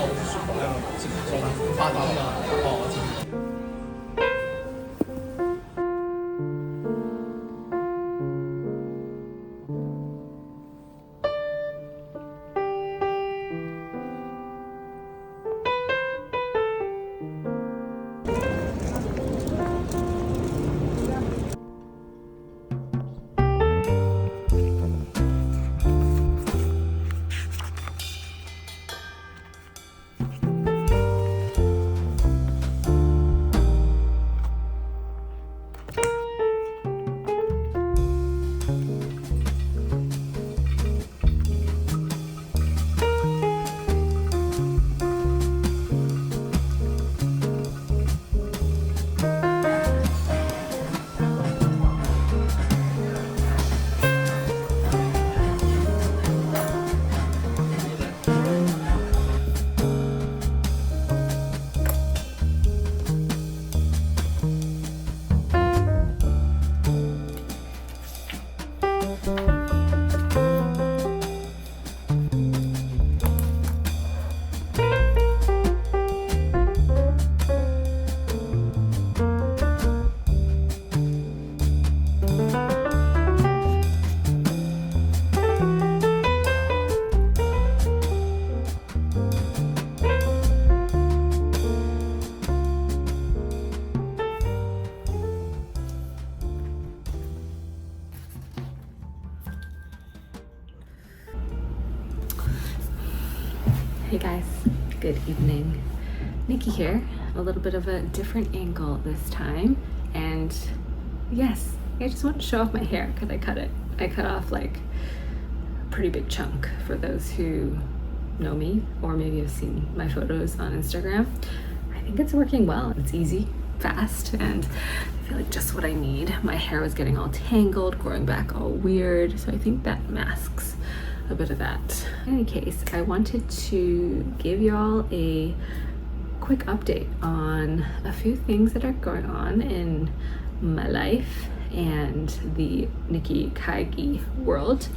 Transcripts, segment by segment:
那我是否要这个说发到了Hey guys, good evening. Nikki here. A little bit of a different angle this time. And yes, I just want to show off my hair because I cut it. I cut off like a pretty big chunk for those who know me or maybe have seen my photos on Instagram. I think it's working well. It's easy, fast, and I feel like just what I need. My hair was getting all tangled, growing back all weird, so I think that masks a bit of that. In any case, I wanted to give y'all a quick update on a few things that are going on in my life and the Nikki Kaigi world.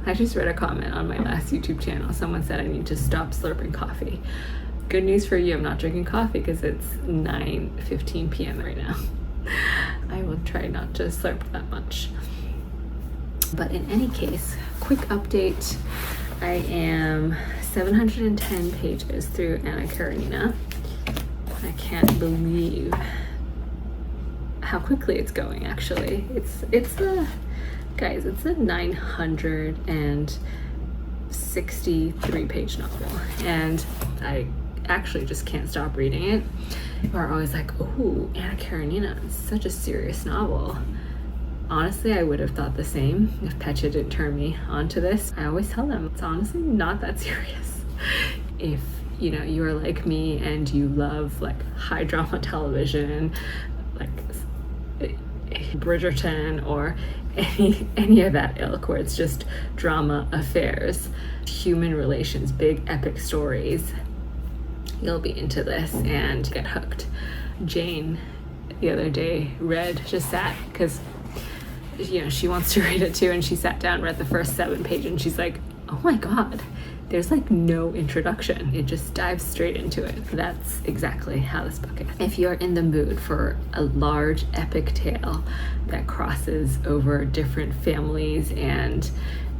I just read a comment on my last YouTube channel. Someone said I need to stop slurping coffee. Good news for you, I'm not drinking coffee because it's 9:15 p.m. right now. I will try not to slurp that much. But in any case, quick update. I am 710 pages through Karenina. I can't believe how quickly it's going, actually. It's a 963 page novel, and I actually just can't stop reading it. People are always like, oh, Anna Karenina, it's such a serious novel. Honestly, I would have thought the same if Pecha didn't turn me onto this. I always tell them it's honestly not that serious. If you know you're like me and you love like high drama television, like Bridgerton or any of that ilk where it's just drama affairs, human relations, big epic stories, you'll be into this and get hooked. Jane the other day just sat because she wants to read it too, and she sat down, read the first 7 pages, and she's like, oh my god, there's like no introduction. It just dives straight into it. That's exactly how this book is. If you're in the mood for a large epic tale that crosses over different families and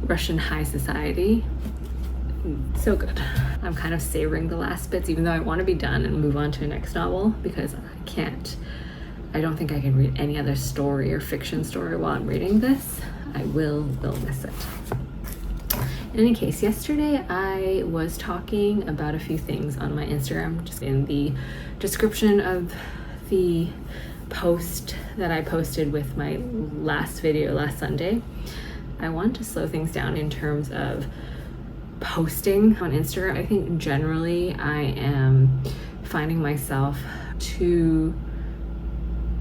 Russian high society, so good. I'm kind of savoring the last bits, even though I want to be done and move on to a next novel, because I don't think I can read any other story or fiction story while I'm reading this. I will miss it. In any case, yesterday I was talking about a few things on my Instagram, just in the description of the post that I posted with my last video last Sunday. I want to slow things down in terms of posting on Instagram. I think generally I am finding myself too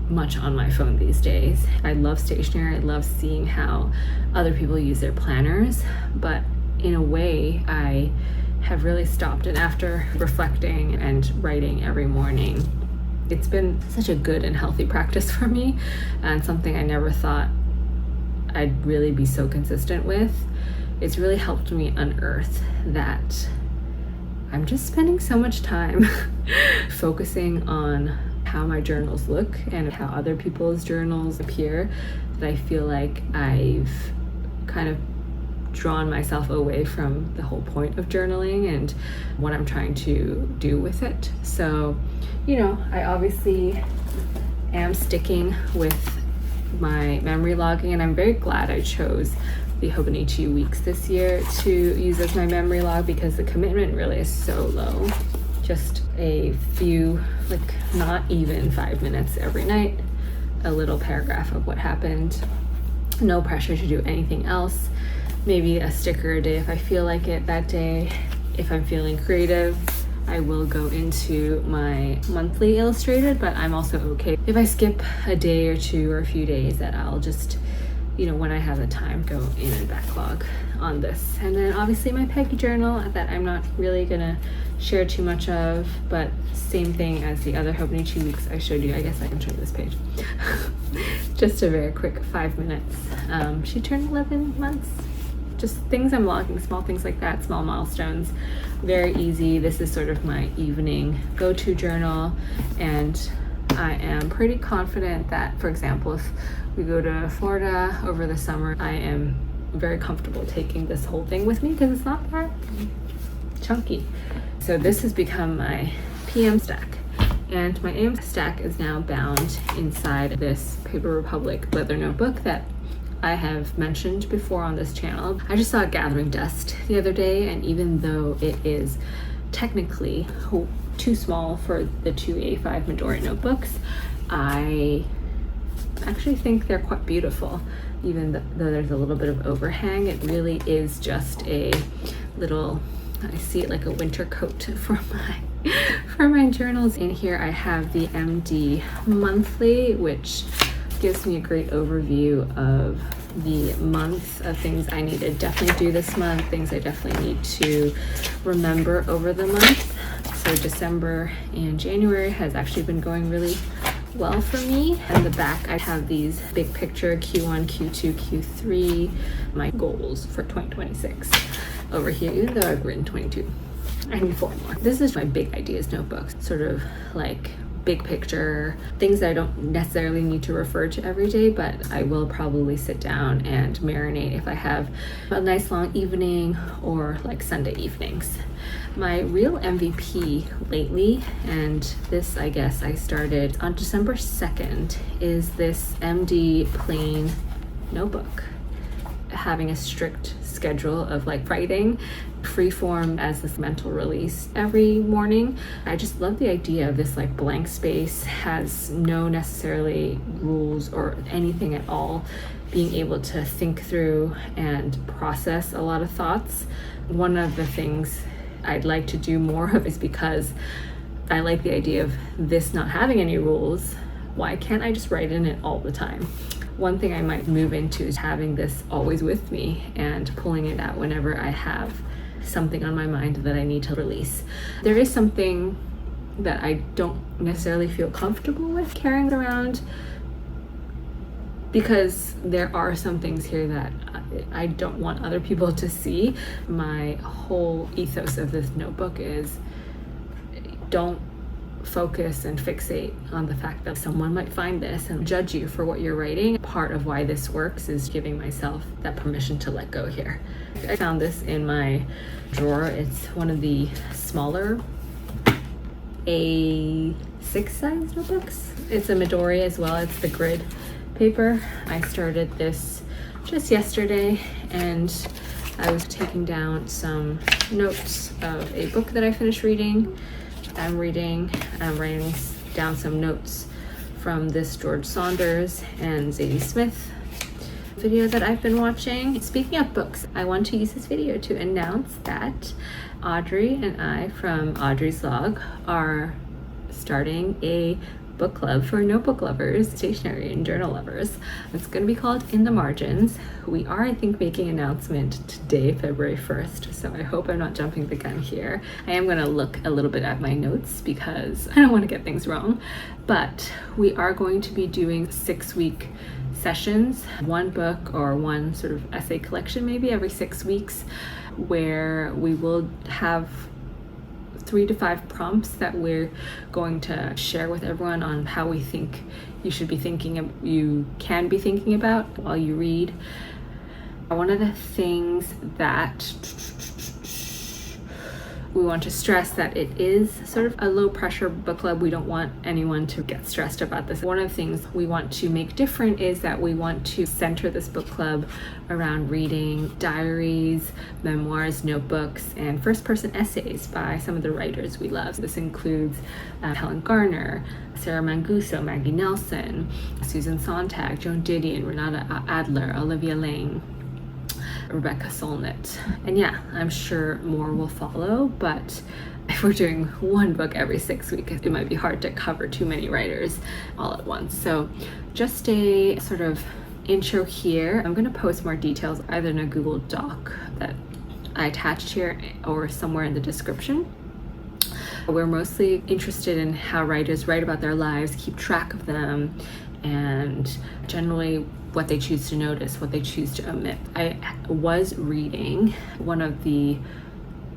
much on my phone these days. I love stationery. I love seeing how other people use their planners, but in a way I have really stopped, and after reflecting and writing every morning, it's been such a good and healthy practice for me, and something I never thought I'd really be so consistent with. It's really helped me unearth that I'm just spending so much time focusing on how my journals look and how other people's journals appear that I feel like I've kind of drawn myself away from the whole point of journaling and what I'm trying to do with it. So, I obviously am sticking with my memory logging, and I'm very glad I chose the Hobonichi weeks this year to use as my memory log because the commitment really is so low. Just a few, not even 5 minutes every night, a little paragraph of what happened, no pressure to do anything else, maybe a sticker a day if I feel like it that day. If I'm feeling creative, I will go into my monthly illustrated, but I'm also okay if I skip a day or two or a few days, that I'll just, when I have the time, go in and backlog on this. And then obviously my Peggy journal that I'm not really gonna share too much of, but same thing as the other Hobonichi weeks I showed you. I guess I can show you this page. Just a very quick 5 minutes. She turned 11 months. Just things I'm logging, small things like that, small milestones. Very easy. This is sort of my evening go-to journal, and I am pretty confident that, for example, if we go to Florida over the summer, I am very comfortable taking this whole thing with me because it's not that chunky. So this has become my PM stack, and my AM stack is now bound inside this Paper Republic leather notebook that I have mentioned before on this channel. I just saw it gathering dust the other day, and even though it is technically too small for the two A5 Midori notebooks, I actually think they're quite beautiful. Even though there's a little bit of overhang, it really is just a little, I see it like a winter coat for my journals. In here I have the MD monthly, which gives me a great overview of the month of things I need to definitely do this month, things I definitely need to remember over the month. So December and January has actually been going really well for me. In the back I have these big picture Q1, Q2, Q3, my goals for 2026 over here, even though I've written 22. I need 4 more. This is my big ideas notebook, sort of like big picture, things that I don't necessarily need to refer to every day, but I will probably sit down and marinate if I have a nice long evening or like Sunday evenings. My real MVP lately, and this I guess I started on December 2nd, is this MD plain notebook. Having a strict schedule of writing freeform as this mental release every morning. I just love the idea of this blank space, has no necessarily rules or anything at all, being able to think through and process a lot of thoughts. One of the things I'd like to do more of is because I like the idea of this not having any rules. Why can't I just write in it all the time? One thing I might move into is having this always with me and pulling it out whenever I have something on my mind that I need to release. There is something that I don't necessarily feel comfortable with carrying around, because there are some things here that I don't want other people to see. My whole ethos of this notebook is don't focus and fixate on the fact that someone might find this and judge you for what you're writing. Part of why this works is giving myself that permission to let go here. I found this in my drawer. It's one of the smaller A6 size notebooks. It's a Midori as well. It's the grid paper. I started this just yesterday, and I was taking down some notes of a book that I finished reading. I'm writing down some notes from this George Saunders and Zadie Smith video that I've been watching. Speaking of books, I want to use this video to announce that Audrey and I from Audrey's Log are starting a book club for notebook lovers, stationery and journal lovers. It's going to be called In the Margins. We are, I think, making an announcement today, February 1st, so I hope I'm not jumping the gun here. I am going to look a little bit at my notes because I don't want to get things wrong, but we are going to be doing 6-week sessions, one book or one sort of essay collection maybe every 6 weeks, where we will have 3 to 5 prompts that we're going to share with everyone on how we think you should be thinking, you can be thinking about while you read. One of the things that we want to stress that it is sort of a low pressure book club. We don't want anyone to get stressed about this. One of the things we want to make different is that we want to center this book club around reading diaries, memoirs, notebooks, and first-person essays by some of the writers we love. This includes Helen Garner, Sarah Manguso, Maggie Nelson, Susan Sontag, Joan Didion, Renata Adler, Olivia Lang, Rebecca Solnit. And yeah, I'm sure more will follow, but if we're doing one book every 6 weeks, it might be hard to cover too many writers all at once. So just a sort of intro here. I'm going to post more details either in a Google Doc that I attached here or somewhere in the description. We're mostly interested in how writers write about their lives, keep track of them, and generally what they choose to notice, what they choose to omit. I was reading one of the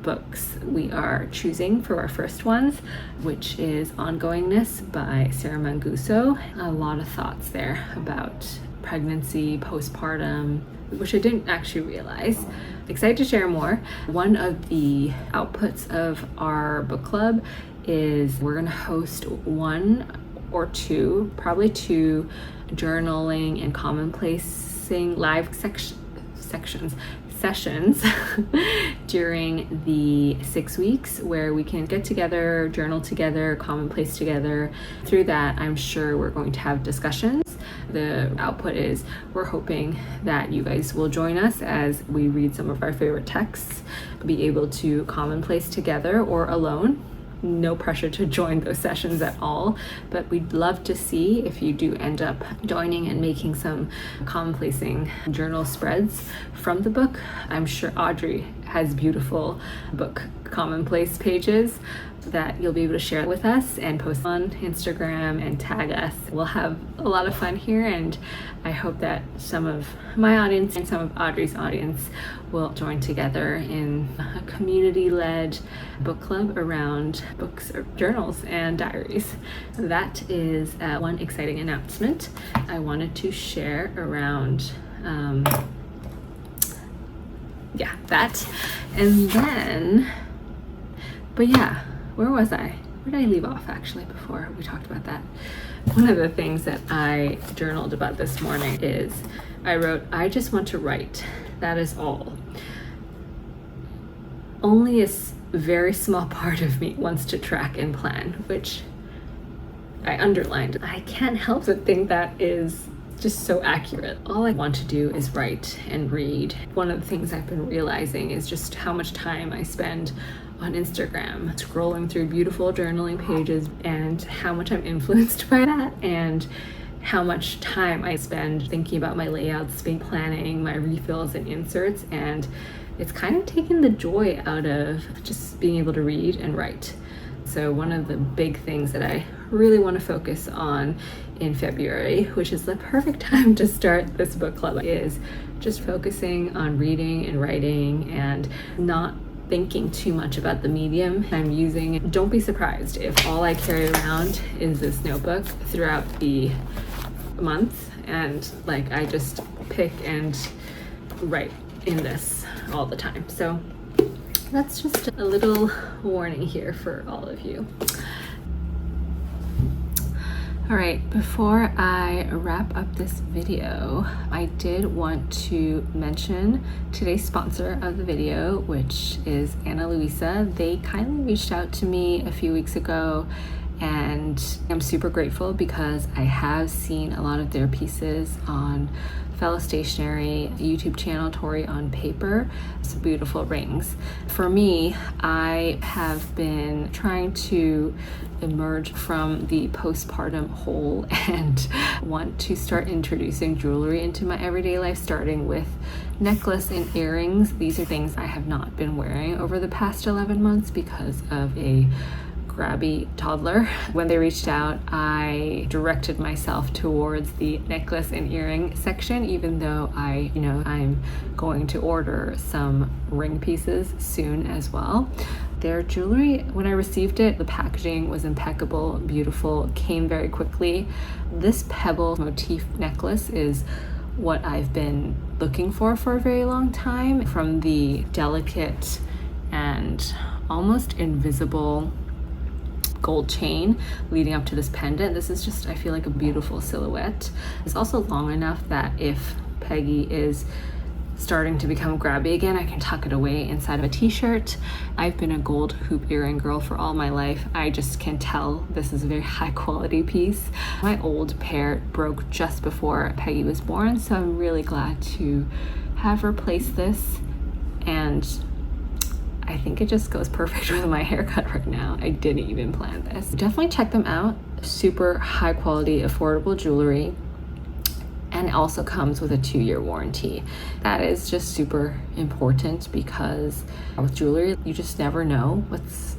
books we are choosing for our first ones, which is Ongoingness by Sarah Manguso. A lot of thoughts there about pregnancy, postpartum, which I didn't actually realize. Excited to share more. One of the outputs of our book club is we're gonna host 1 or 2, probably 2 journaling and commonplacing live sessions during the 6 weeks where we can get together, journal together, commonplace together. Through that, I'm sure we're going to have discussions. The output is we're hoping that you guys will join us as we read some of our favorite texts, be able to commonplace together or alone. No pressure to join those sessions at all, but we'd love to see if you do end up joining and making some commonplacing journal spreads from the book. I'm sure Audrey has beautiful book commonplace pages that you'll be able to share with us and post on Instagram and tag us. We'll have a lot of fun here, and I hope that some of my audience and some of Audrey's audience will join together in a community-led book club around books or journals and diaries. That is one exciting announcement I wanted to share around that. And then, but yeah, where was I? Where did I leave off actually before we talked about that? One of the things that I journaled about this morning is I wrote, I just want to write. That is all. Only a very small part of me wants to track and plan, which I underlined. I can't help but think that is just so accurate. All I want to do is write and read. One of the things I've been realizing is just how much time I spend on Instagram scrolling through beautiful journaling pages and how much I'm influenced by that, and how much time I spend thinking about my layouts, planning my refills and inserts, and it's kind of taken the joy out of just being able to read and write. So one of the big things that I really want to focus on in February, which is the perfect time to start this book club, is just focusing on reading and writing and not thinking too much about the medium I'm using. Don't be surprised if all I carry around is this notebook throughout the month, and like I just pick and write in this all the time. So that's just a little warning here for all of you. All right, before I wrap up this video, I did want to mention today's sponsor of the video, which is Ana Luisa. They kindly reached out to me a few weeks ago, and I'm super grateful because I have seen a lot of their pieces on Fellow Stationery YouTube channel, Tori on Paper. Some beautiful rings. For me, I have been trying to emerge from the postpartum hole and want to start introducing jewelry into my everyday life, starting with necklace and earrings. These are things I have not been wearing over the past 11 months because of a grabby toddler. When they reached out, I directed myself towards the necklace and earring section, even though I'm going to order some ring pieces soon as well. Their jewelry, when I received it, the packaging was impeccable, beautiful, came very quickly. This pebble motif necklace is what I've been looking for a very long time. From the delicate and almost invisible gold chain leading up to this pendant, this is just, I feel like, a beautiful silhouette. It's also long enough that if Peggy is starting to become grabby again, I can tuck it away inside of a t-shirt. I've been a gold hoop earring girl for all my life. I just can tell this is a very high quality piece. My old pair broke just before Peggy was born, so I'm really glad to have replaced this, and I think it just goes perfect with my haircut right now. I didn't even plan this. Definitely check them out. Super high quality, affordable jewelry, and it also comes with a 2-year warranty. That is just super important because with jewelry, you just never know what's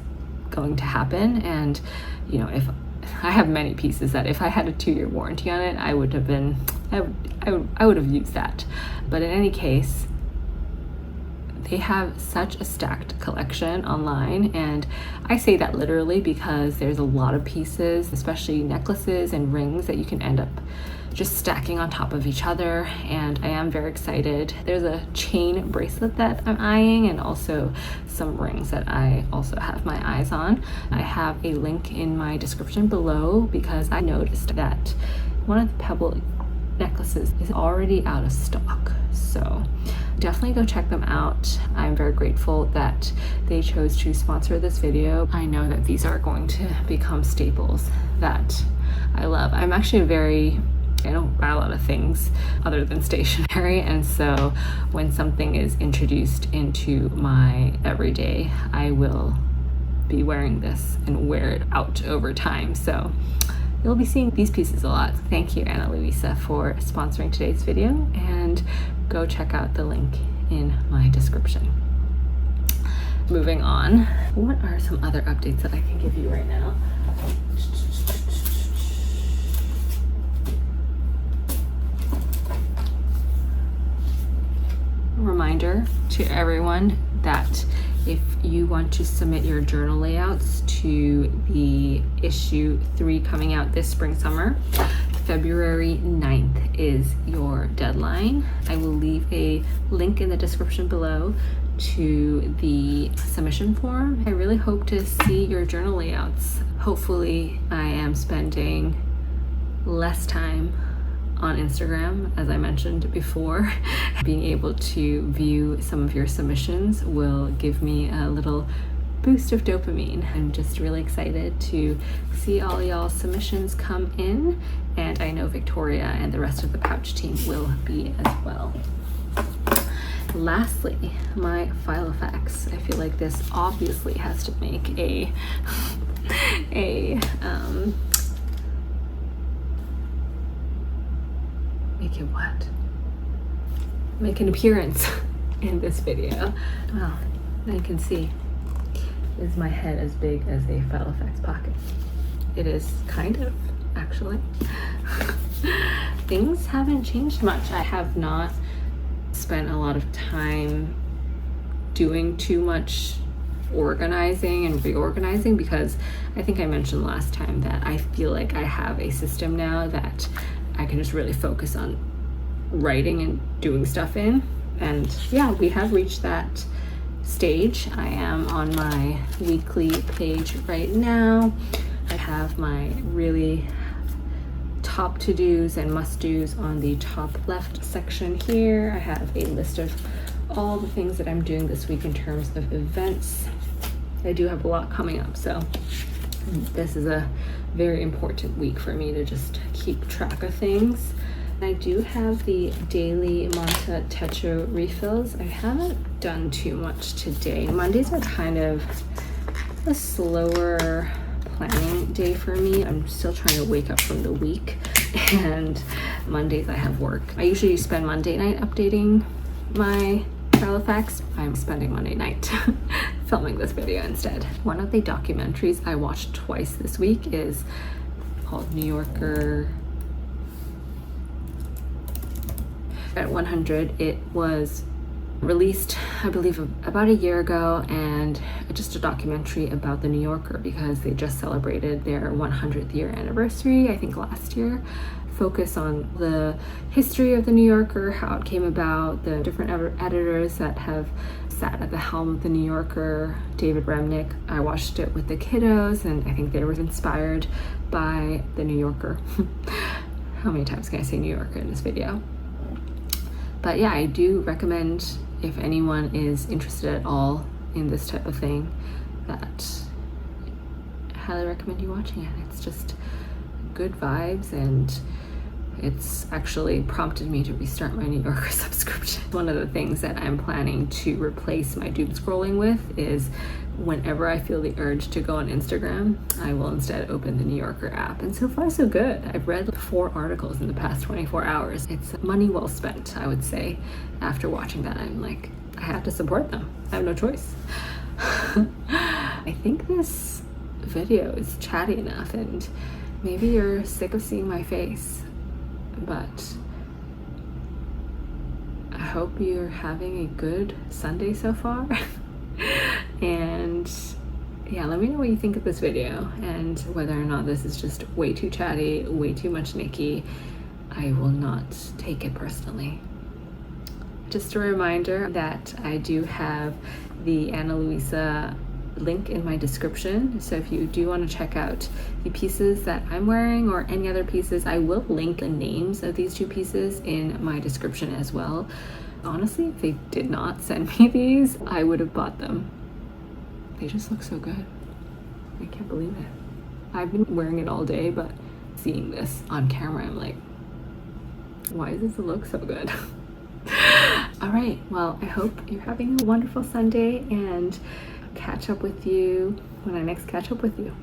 going to happen. And if I have many pieces that if I had a 2-year warranty on it, I would have used that. But in any case, they have such a stacked collection online, and I say that literally because there's a lot of pieces, especially necklaces and rings, that you can end up just stacking on top of each other, and I am very excited. There's a chain bracelet that I'm eyeing, and also some rings that I also have my eyes on. I have a link in my description below because I noticed that one of the pebble necklaces is already out of stock, so definitely go check them out. I'm very grateful that they chose to sponsor this video. I know that these are going to become staples that I love. I'm actually I don't buy a lot of things other than stationery, and so when something is introduced into my everyday, I will be wearing this and wear it out over time. So you'll be seeing these pieces a lot. Thank you, Ana Luisa, for sponsoring today's video, and go check out the link in my description. Moving on, what are some other updates that I can give you right now? Reminder to everyone that if you want to submit your journal layouts to the issue 3 coming out this spring/summer, February 9th is your deadline. I will leave a link in the description below to the submission form. I really hope to see your journal layouts. Hopefully I am spending less time on Instagram, as I mentioned before. Being able to view some of your submissions will give me a little boost of dopamine. I'm just really excited to see all y'all's submissions come in, and I know Victoria and the rest of the pouch team will be as well. Lastly, my file effects. I feel like this obviously has to make make an appearance in this video. Wow, you can see, is my head as big as a file effects pocket? It is kind of, actually. Things haven't changed much. I have not spent a lot of time doing too much organizing and reorganizing because I think I mentioned last time that I feel like I have a system now that I can just really focus on writing and doing stuff in. And yeah, we have reached that stage. I am on my weekly page right now. I have my really top to-dos and must-dos on the top left section here. I have a list of all the things that I'm doing this week in terms of events. I do have a lot coming up, so this is a very important week for me to just keep track of things. I do have the daily Monta Techo refills. I haven't done too much today. Mondays are kind of a slower planning day for me. I'm still trying to wake up from the week, and Mondays I have work. I usually spend Monday night updating my Halifax, I'm spending Monday night filming this video instead. One of the documentaries I watched twice this week is called New Yorker at 100. It was released, I believe, about a year ago, and just a documentary about the New Yorker because they just celebrated their 100th year anniversary, I think last year. Focus on the history of the New Yorker, how it came about, the different editors that have sat at the helm of the New Yorker, David Remnick. I watched it with the kiddos and I think they were inspired by the New Yorker. How many times can I say New Yorker in this video? But yeah, I do recommend, if anyone is interested at all in this type of thing, that I highly recommend you watching it. It's just good vibes, and it's actually prompted me to restart my New Yorker subscription. One of the things that I'm planning to replace my doom scrolling with is whenever I feel the urge to go on Instagram, I will instead open the New Yorker app. And so far so good. I've read 4 articles in the past 24 hours. It's money well spent, I would say. After watching that, I'm like, I have to support them. I have no choice. I think this video is chatty enough, and maybe you're sick of seeing my face, but I hope you're having a good Sunday so far. And yeah, let me know what you think of this video and whether or not this is just way too chatty, way too much Nikki. I will not take it personally. Just a reminder that I do have the Ana Luisa link in my description, so if you do want to check out the pieces that I'm wearing or any other pieces, I will link the names of these 2 pieces in my description as well. Honestly, if they did not send me these, I would have bought them. They just look so good. I can't believe it. I've been wearing it all day, but seeing this on camera, I'm like, why does this look so good? All right, well, I hope you're having a wonderful Sunday, and catch up with you when I next catch up with you.